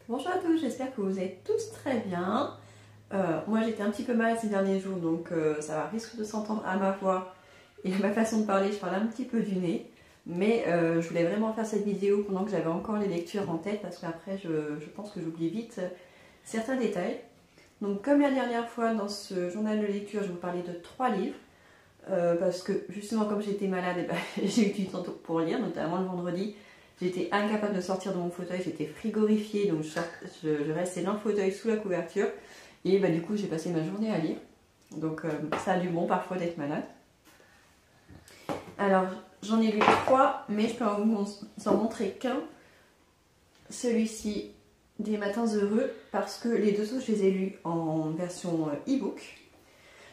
Bonjour à tous, j'espère que vous êtes tous très bien. Moi j'étais un petit peu malade ces derniers jours, donc ça risque de s'entendre à ma voix et à ma façon de parler, je parle un petit peu du nez. Mais je voulais vraiment faire cette vidéo pendant que j'avais encore les lectures en tête, parce qu'après je pense que j'oublie vite certains détails. Donc comme la dernière fois dans ce journal de lecture, je vous parlais de 3 livres. Parce que justement comme j'étais malade, j'ai eu du temps pour lire, notamment le vendredi. J'étais incapable de sortir de mon fauteuil, j'étais frigorifiée, donc je restais dans le fauteuil sous la couverture. Et du coup j'ai passé ma journée à lire. Donc ça a du bon parfois d'être malade. Alors j'en ai lu 3, mais je peux vous en montrer qu'un. Celui-ci, Des matins heureux, parce que les deux autres je les ai lus en version e-book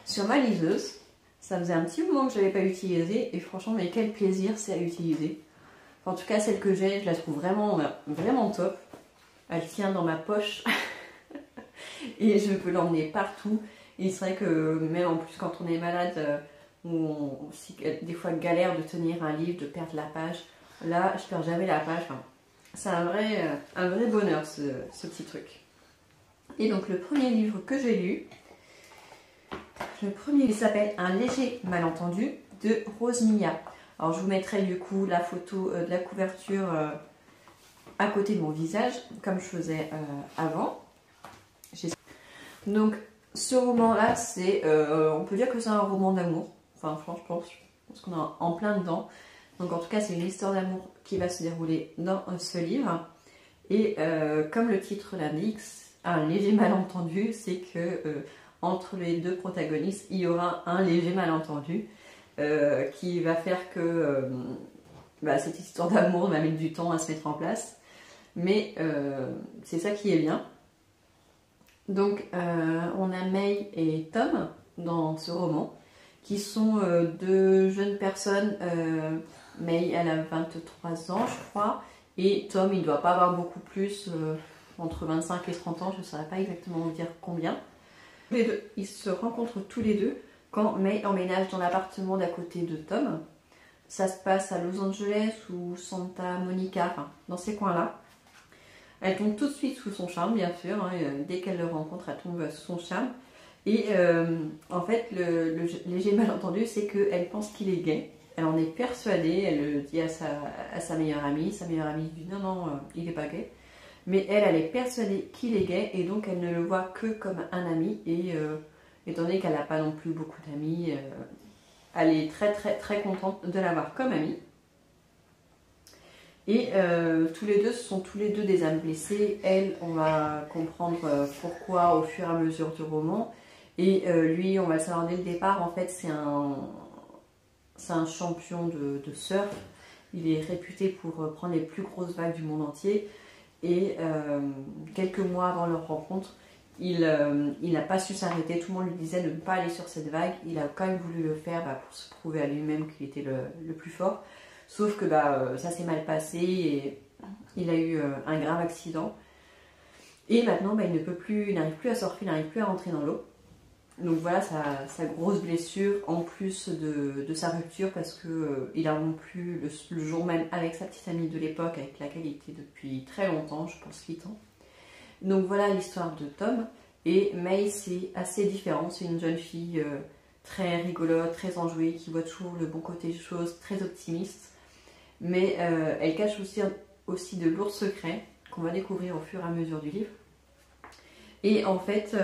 sur ma liseuse. Ça faisait un petit moment que je ne l'avais pas utilisé et franchement mais quel plaisir c'est à utiliser. En tout cas, celle que j'ai, je la trouve vraiment, vraiment top. Elle tient dans ma poche et je peux l'emmener partout. Et c'est vrai que même en plus quand on est malade, ou des fois galère de tenir un livre, de perdre la page, là je perds jamais la page. Enfin, c'est un vrai bonheur ce petit truc. Et donc le premier livre que j'ai lu, il s'appelle Un léger malentendu de Rose Mia. Alors je vous mettrai du coup la photo de la couverture à côté de mon visage, comme je faisais avant. Donc ce roman-là, on peut dire que c'est un roman d'amour. Enfin franchement, je pense qu'on est en plein dedans. Donc en tout cas, c'est une histoire d'amour qui va se dérouler dans ce livre. Et comme le titre l'indique, un léger malentendu, c'est que entre les deux protagonistes, il y aura un léger malentendu. Qui va faire que cette histoire d'amour va mettre du temps à se mettre en place. Mais c'est ça qui est bien. Donc on a May et Tom dans ce roman, qui sont deux jeunes personnes. May, elle a 23 ans je crois, et Tom il ne doit pas avoir beaucoup plus, entre 25 et 30 ans, je ne saurais pas exactement vous dire combien. Les deux, ils se rencontrent tous les deux quand May emménage dans l'appartement d'à côté de Tom. Ça se passe à Los Angeles ou Santa Monica, enfin dans ces coins-là. Elle tombe tout de suite sous son charme, bien sûr, hein, dès qu'elle le rencontre, elle tombe sous son charme. Et en fait, le léger malentendu, c'est qu'elle pense qu'il est gay. Elle en est persuadée, elle le dit à sa meilleure amie. Sa meilleure amie dit non, il n'est pas gay. Mais elle est persuadée qu'il est gay, et donc elle ne le voit que comme un ami. Et étant donné qu'elle n'a pas non plus beaucoup d'amis, elle est très contente de l'avoir comme amie. Et tous les deux, ce sont tous les deux des âmes blessées. Elle, on va comprendre pourquoi au fur et à mesure du roman. Et lui, on va le savoir dès le départ, en fait c'est un champion de surf. Il est réputé pour prendre les plus grosses vagues du monde entier. Et quelques mois avant leur rencontre, il n'a pas su s'arrêter. Tout le monde lui disait de ne pas aller sur cette vague. Il a quand même voulu le faire pour se prouver à lui-même qu'il était le plus fort. Sauf que ça s'est mal passé et il a eu un grave accident. Et maintenant, il n'arrive plus à surfer, il n'arrive plus à rentrer dans l'eau. Donc voilà sa grosse blessure, en plus de sa rupture, parce qu'il a rompu le jour même avec sa petite amie de l'époque, avec laquelle il était depuis très longtemps, je pense 8 ans. Donc voilà l'histoire de Tom. Et May, c'est assez différent, c'est une jeune fille très rigolote, très enjouée, qui voit toujours le bon côté des choses, très optimiste. Mais elle cache aussi de lourds secrets qu'on va découvrir au fur et à mesure du livre. Et en fait,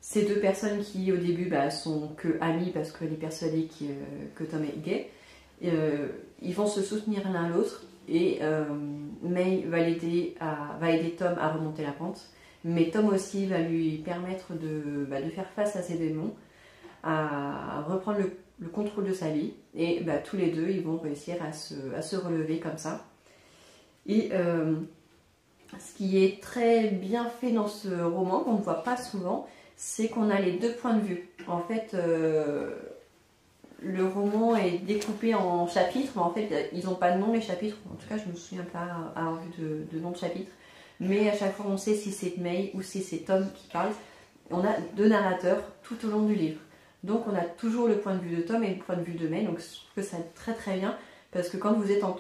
ces deux personnes qui au début sont que amies parce qu'elle est persuadée que Tom est gay, ils vont se soutenir l'un l'autre. Et May va aider Tom à remonter la pente, mais Tom aussi va lui permettre de faire face à ses démons, à reprendre le contrôle de sa vie, et tous les deux ils vont réussir à se relever comme ça. Et ce qui est très bien fait dans ce roman, qu'on ne voit pas souvent, c'est qu'on a les deux points de vue. En fait, le roman est découpé en chapitres, mais en fait ils n'ont pas de nom les chapitres, en tout cas je ne me souviens pas avoir vu de nom de chapitre, mais à chaque fois on sait si c'est May ou si c'est Tom qui parle. On a deux narrateurs tout au long du livre, donc on a toujours le point de vue de Tom et le point de vue de May, donc je trouve que ça très bien, Parce que quand vous êtes en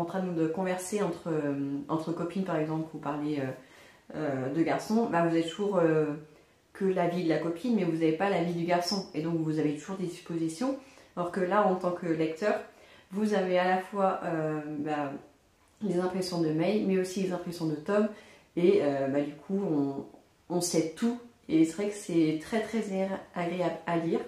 train de converser entre copines par exemple, ou parler de garçons, bah, vous êtes toujours que l'avis de la copine, mais vous n'avez pas l'avis du garçon. Et donc vous avez toujours des suppositions. Alors que là, en tant que lecteur, vous avez à la fois bah, les impressions de May, mais aussi les impressions de Tom. Et bah, du coup, on sait tout. Et c'est vrai que c'est très très agréable à lire.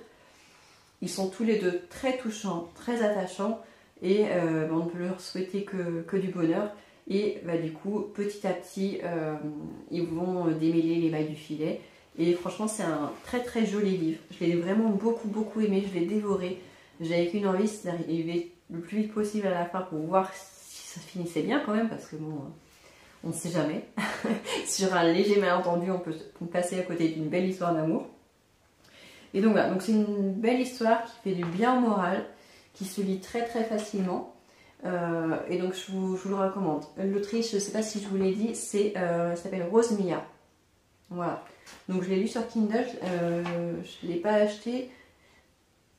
Ils sont tous les deux très touchants, très attachants. Et bah, on ne peut leur souhaiter que du bonheur. Et bah, du coup, petit à petit, ils vont démêler les mailles du filet. Et franchement, c'est un très très joli livre. Je l'ai vraiment beaucoup aimé, je l'ai dévoré. J'avais qu'une envie, c'est d'arriver le plus vite possible à la fin pour voir si ça finissait bien quand même, parce que bon, on ne sait jamais. Sur un léger malentendu, on peut passer à côté d'une belle histoire d'amour. Et donc voilà, donc c'est une belle histoire qui fait du bien au moral, qui se lit très très facilement. Et donc je vous le recommande. L'autrice, je ne sais pas si je vous l'ai dit, elle s'appelle Rose Mia. Voilà. Donc je l'ai lu sur Kindle, je ne l'ai pas acheté,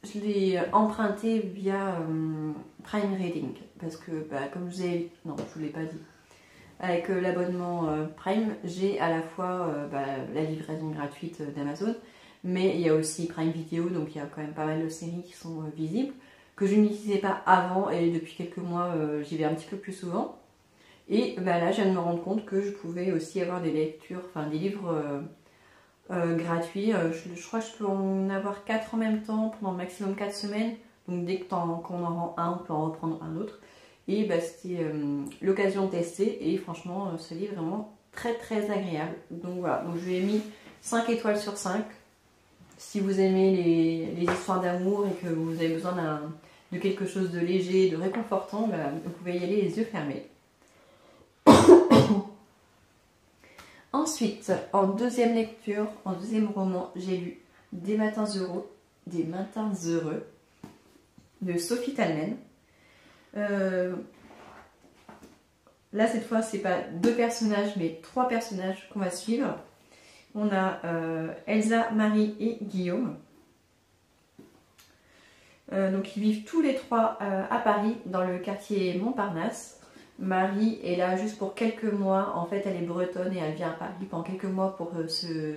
je l'ai emprunté via Prime Reading. Parce que bah, comme je vous ai... Non, je ne vous l'ai pas dit. Avec l'abonnement Prime, j'ai à la fois bah, la livraison gratuite d'Amazon, mais il y a aussi Prime Video, donc il y a quand même pas mal de séries qui sont visibles, que je n'utilisais pas avant, et depuis quelques mois j'y vais un petit peu plus souvent. Et bah, là, je viens de me rendre compte que je pouvais aussi avoir des lectures, enfin des livres gratuits. Je crois que je peux en avoir 4 en même temps pendant maximum 4 semaines. Donc dès qu'on en rend un, on peut en reprendre un autre. Et bah, c'était l'occasion de tester. Et franchement, ce livre est vraiment très très agréable. Donc voilà, donc je lui ai mis 5 étoiles sur 5. Si vous aimez les histoires d'amour et que vous avez besoin de quelque chose de léger, de réconfortant, bah, vous pouvez y aller les yeux fermés. Ensuite, en deuxième lecture, en deuxième roman, j'ai lu Des matins heureux de Sophie Talmen. Là, cette fois, c'est pas 2 personnages, mais 3 personnages qu'on va suivre. On a Elsa, Marie et Guillaume. Donc, ils vivent tous les 3 à Paris, dans le quartier Montparnasse. Marie est là juste pour quelques mois. En fait, elle est bretonne et elle vient à Paris pendant quelques mois pour se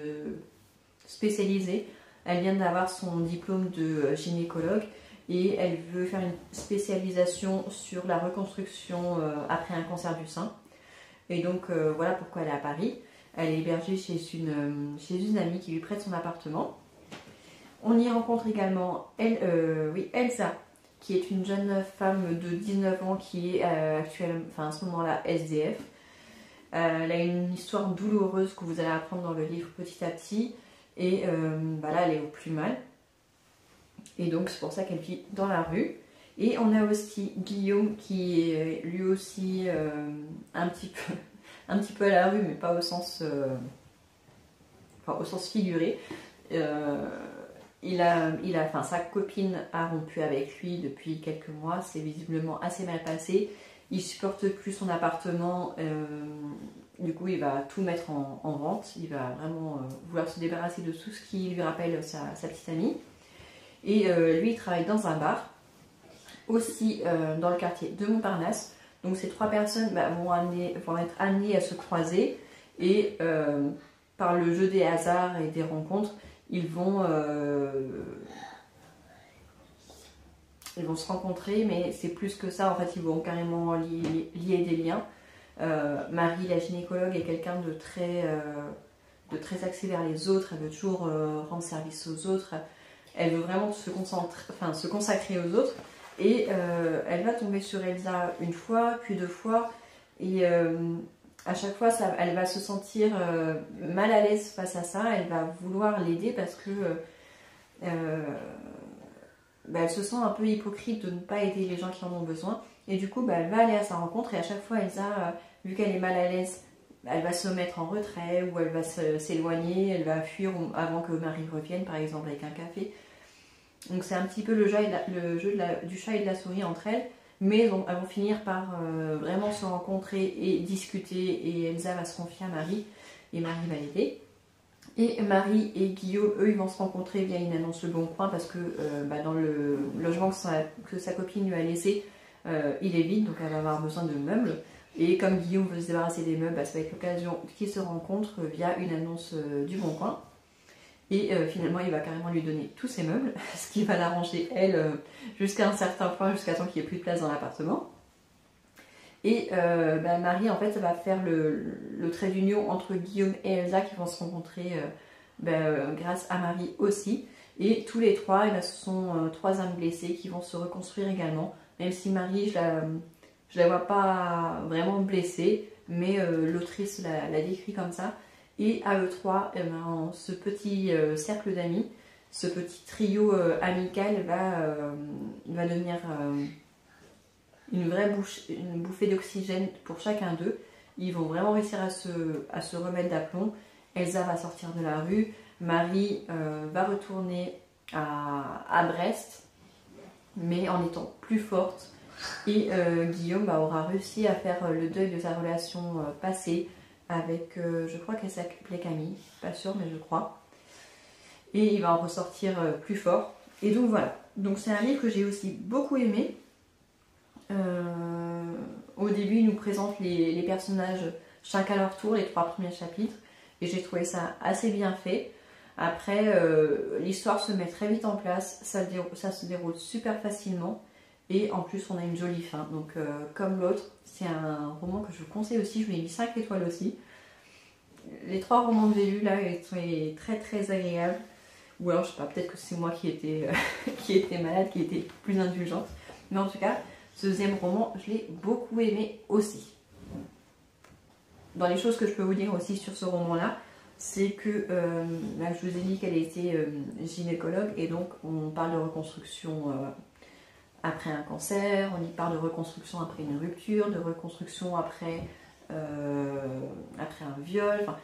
spécialiser. Elle vient d'avoir son diplôme de gynécologue et elle veut faire une spécialisation sur la reconstruction après un cancer du sein. Et donc, voilà pourquoi elle est à Paris. Elle est hébergée chez une amie qui lui prête son appartement. On y rencontre également Elsa, qui est une jeune femme de 19 ans qui est actuellement, enfin à ce moment-là, SDF. Elle a une histoire douloureuse que vous allez apprendre dans le livre petit à petit. Et bah là, elle est au plus mal. Et donc, c'est pour ça qu'elle vit dans la rue. Et on a aussi Guillaume qui est lui aussi un petit peu à la rue, mais pas au sens, au sens figuré. Sa copine a rompu avec lui depuis quelques mois, c'est visiblement assez mal passé. Il supporte plus son appartement, du coup il va tout mettre en vente. Il va vraiment vouloir se débarrasser de tout ce qui lui rappelle sa petite amie. Et lui il travaille dans un bar, aussi dans le quartier de Montparnasse. Donc ces 3 personnes vont être amenées à se croiser et par le jeu des hasards et des rencontres, ils vont se rencontrer, mais c'est plus que ça. En fait, ils vont carrément lier des liens. Marie, la gynécologue, est quelqu'un de très axé vers les autres. Elle veut toujours rendre service aux autres. Elle veut vraiment se consacrer aux autres. Et elle va tomber sur Elsa une fois, puis 2 fois. Et à chaque fois, elle va se sentir mal à l'aise face à ça. Elle va vouloir l'aider parce que elle se sent un peu hypocrite de ne pas aider les gens qui en ont besoin. Et du coup, elle va aller à sa rencontre. Et à chaque fois, Elsa, vu qu'elle est mal à l'aise, elle va se mettre en retrait ou elle va s'éloigner. Elle va fuir avant que Marie revienne, par exemple, avec un café. Donc c'est un petit peu le jeu du chat et de la souris entre elles. Mais elles vont finir par vraiment se rencontrer et discuter. Et Elsa va se confier à Marie. Et Marie va l'aider. Et Marie et Guillaume, eux, ils vont se rencontrer via une annonce Le Bon Coin parce que dans le logement que sa copine lui a laissé, il est vide, donc elle va avoir besoin de meubles. Et comme Guillaume veut se débarrasser des meubles, bah, ça va être l'occasion qu'ils se rencontrent via une annonce du Bon Coin. Et finalement, il va carrément lui donner tous ses meubles, ce qui va l'arranger, elle, jusqu'à un certain point, jusqu'à temps qu'il n'y ait plus de place dans l'appartement. Et bah, Marie, en fait, ça va faire le trait d'union entre Guillaume et Elsa qui vont se rencontrer grâce à Marie aussi. Et tous les trois, ce sont trois âmes blessées qui vont se reconstruire également. Même si Marie, je la vois pas vraiment blessée, mais l'autrice l'a décrit comme ça. Et à eux trois, ce petit cercle d'amis, ce petit trio amical va devenir une bouffée d'oxygène pour chacun d'eux. Ils vont vraiment réussir à se remettre d'aplomb. Elsa va sortir de la rue. Marie va retourner à Brest, mais en étant plus forte. Et Guillaume aura réussi à faire le deuil de sa relation passée avec, je crois qu'elle s'appelait Camille, pas sûre, mais je crois. Et il va en ressortir plus fort. Et donc voilà. Donc c'est un livre que j'ai aussi beaucoup aimé. Au début, il nous présente les personnages chacun à leur tour, les 3 premiers chapitres, et j'ai trouvé ça assez bien fait. Après, l'histoire se met très vite en place, ça se déroule super facilement, et en plus, on a une jolie fin. Donc, comme l'autre, c'est un roman que je vous conseille aussi, je lui ai mis 5 étoiles aussi. Les 3 romans que j'ai lus là, ils sont très très agréables. Ou alors, je sais pas, peut-être que c'est moi qui étais malade, qui était plus indulgente. Mais en tout cas, ce deuxième roman, je l'ai beaucoup aimé aussi. Dans les choses que je peux vous dire aussi sur ce roman-là, c'est que là, je vous ai dit qu'elle était gynécologue et donc on parle de reconstruction après un cancer, on y parle de reconstruction après une rupture, de reconstruction après un viol. Enfin,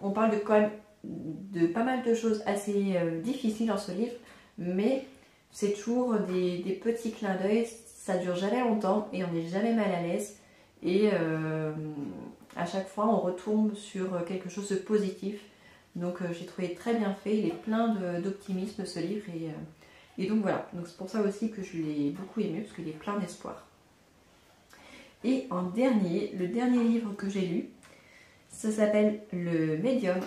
on parle quand même de pas mal de choses assez difficiles dans ce livre, mais c'est toujours des petits clins d'œil, ça dure jamais longtemps et on n'est jamais mal à l'aise. Et à chaque fois, on retombe sur quelque chose de positif. Donc j'ai trouvé très bien fait, il est plein d'optimisme ce livre. Et donc voilà, donc c'est pour ça aussi que je l'ai beaucoup aimé, parce qu'il est plein d'espoir. Et en dernier, le dernier livre que j'ai lu, ça s'appelle Le Médium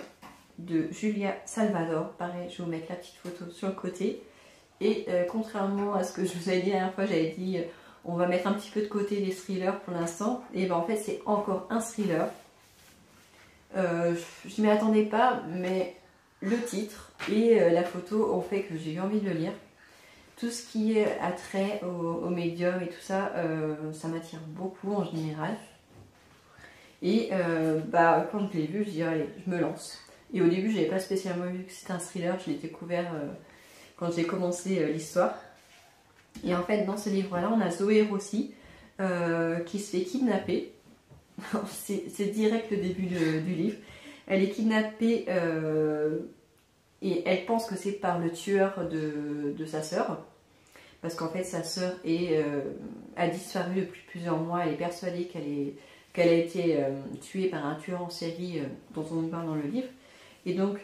de Julia Salvador. Pareil, je vais vous mettre la petite photo sur le côté. Et contrairement à ce que je vous avais dit la dernière fois, j'avais dit on va mettre un petit peu de côté les thrillers pour l'instant. Et ben en fait c'est encore un thriller. Je ne m'y attendais pas, mais le titre et la photo ont fait que j'ai eu envie de le lire. Tout ce qui est attrait au médium et tout ça, ça m'attire beaucoup en général. Et quand je l'ai vu, je dis allez, je me lance. Et au début, je n'avais pas spécialement vu que c'était un thriller, je l'ai découvert quand j'ai commencé l'histoire. Et en fait, dans ce livre-là, on a Zoé Rossi qui se fait kidnapper. C'est direct le début du livre. Elle est kidnappée et elle pense que c'est par le tueur de sa sœur. Parce qu'en fait, sa sœur a disparu depuis plusieurs mois. Elle est persuadée qu'elle a été tuée par un tueur en série dont on parle dans le livre. Et donc,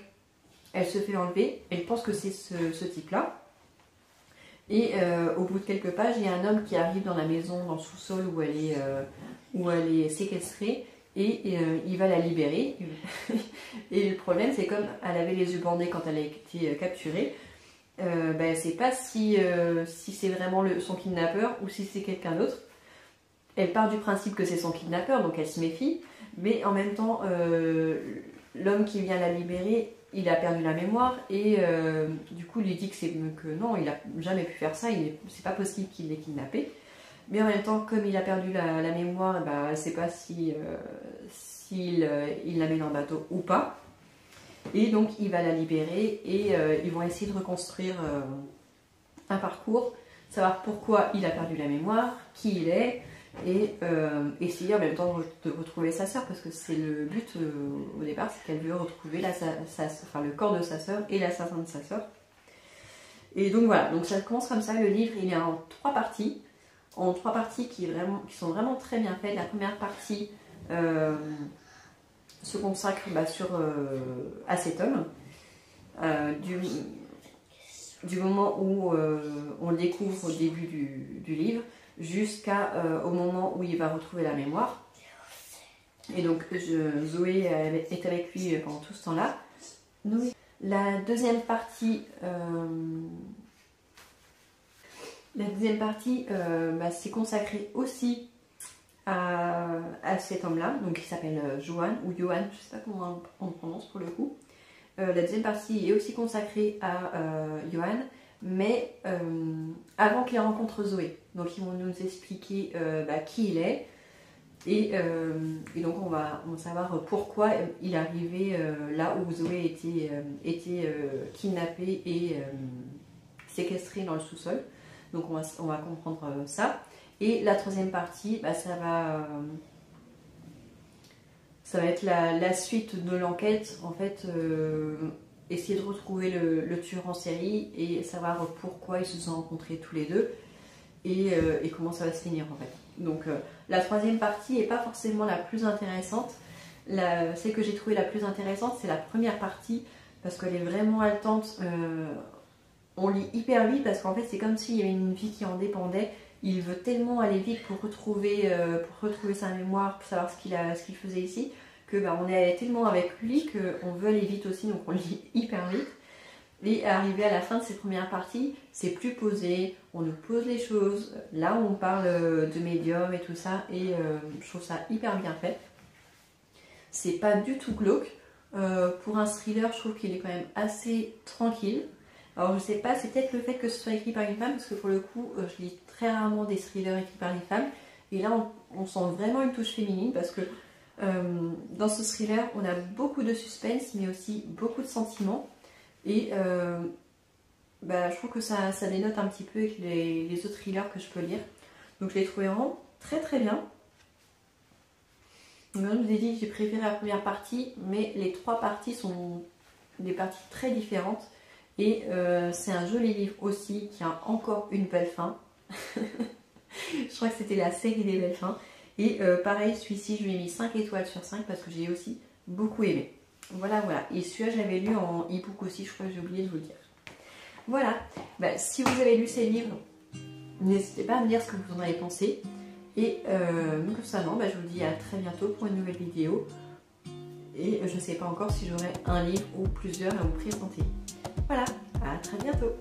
elle se fait enlever. Elle pense que c'est ce type-là. Et au bout de quelques pages, il y a un homme qui arrive dans la maison, dans le sous-sol où elle est séquestrée. Et il va la libérer. Et le problème, c'est comme elle avait les yeux bandés quand elle a été capturée, elle ne sait pas si c'est vraiment son kidnappeur ou si c'est quelqu'un d'autre. Elle part du principe que c'est son kidnappeur, donc elle se méfie. Mais en même temps, l'homme qui vient la libérer, il a perdu la mémoire. Et du coup, il lui dit que non, il n'a jamais pu faire ça. C'est pas possible qu'il l'ait kidnappé. Mais en même temps, comme il a perdu la mémoire, elle ne sait pas s'il la met dans le bateau ou pas. Et donc, il va la libérer et ils vont essayer de reconstruire un parcours, savoir pourquoi il a perdu la mémoire, qui il est, et essayer en même temps de retrouver sa sœur, parce que c'est le but au départ, c'est qu'elle veut retrouver le corps de sa sœur et l'assassin de sa sœur. Et donc voilà, donc ça commence comme ça. Le livre, il est en 3 parties. En 3 parties qui sont vraiment très bien faites. La première partie, se consacre à cet homme, du moment où on le découvre au début du livre jusqu'au moment où il va retrouver la mémoire. Et donc Zoé est avec lui pendant tout ce temps-là. La deuxième partie, c'est consacré aussi à cet homme-là, donc il s'appelle Johan ou Johan, je ne sais pas comment on le prononce pour le coup. La deuxième partie est aussi consacrée à Johan, mais avant qu'il rencontre Zoé. Donc ils vont nous expliquer qui il est, et donc on va savoir pourquoi il est arrivé là où Zoé était kidnappée et séquestrée dans le sous-sol. Donc on va comprendre ça. Et la troisième partie, ça va être la suite de l'enquête, en fait, essayer de retrouver le tueur en série et savoir pourquoi ils se sont rencontrés tous les deux et comment ça va se finir en fait. Donc la troisième partie n'est pas forcément la plus intéressante. Celle que j'ai trouvée la plus intéressante, c'est la première partie parce qu'elle est vraiment haletante. On lit hyper vite parce qu'en fait c'est comme s'il y avait une vie qui en dépendait. Il veut tellement aller vite pour retrouver sa mémoire, pour savoir ce qu'il faisait ici, que on est tellement avec lui qu'on veut aller vite aussi, donc on lit hyper vite. Et arrivé à la fin de cette première partie, c'est plus posé, on nous pose les choses, là où on parle de médium et tout ça, et je trouve ça hyper bien fait. C'est pas du tout glauque. Pour un thriller, je trouve qu'il est quand même assez tranquille. Alors je sais pas, c'est peut-être le fait que ce soit écrit par une femme, parce que pour le coup, je lis très rarement des thrillers écrits par des femmes. Et là, on sent vraiment une touche féminine, parce que dans ce thriller, on a beaucoup de suspense, mais aussi beaucoup de sentiments. Et je trouve que ça dénote un petit peu avec les autres thrillers que je peux lire. Donc je l'ai trouvé vraiment très très bien. Donc, comme je vous ai dit, j'ai préféré la première partie, mais les trois parties sont des parties très différentes. Et c'est un joli livre aussi qui a encore une belle fin. Je crois que c'était la série des belles fins. Et pareil, celui-ci, je lui ai mis 5 étoiles sur 5 parce que j'ai aussi beaucoup aimé. Voilà. Et celui-là, je l'avais lu en e-book aussi, je crois que j'ai oublié de vous le dire. Voilà. Si vous avez lu ces livres, n'hésitez pas à me dire ce que vous en avez pensé. Et concernant, je vous dis à très bientôt pour une nouvelle vidéo. Et je ne sais pas encore si j'aurai un livre ou plusieurs à vous présenter. Voilà, à très bientôt.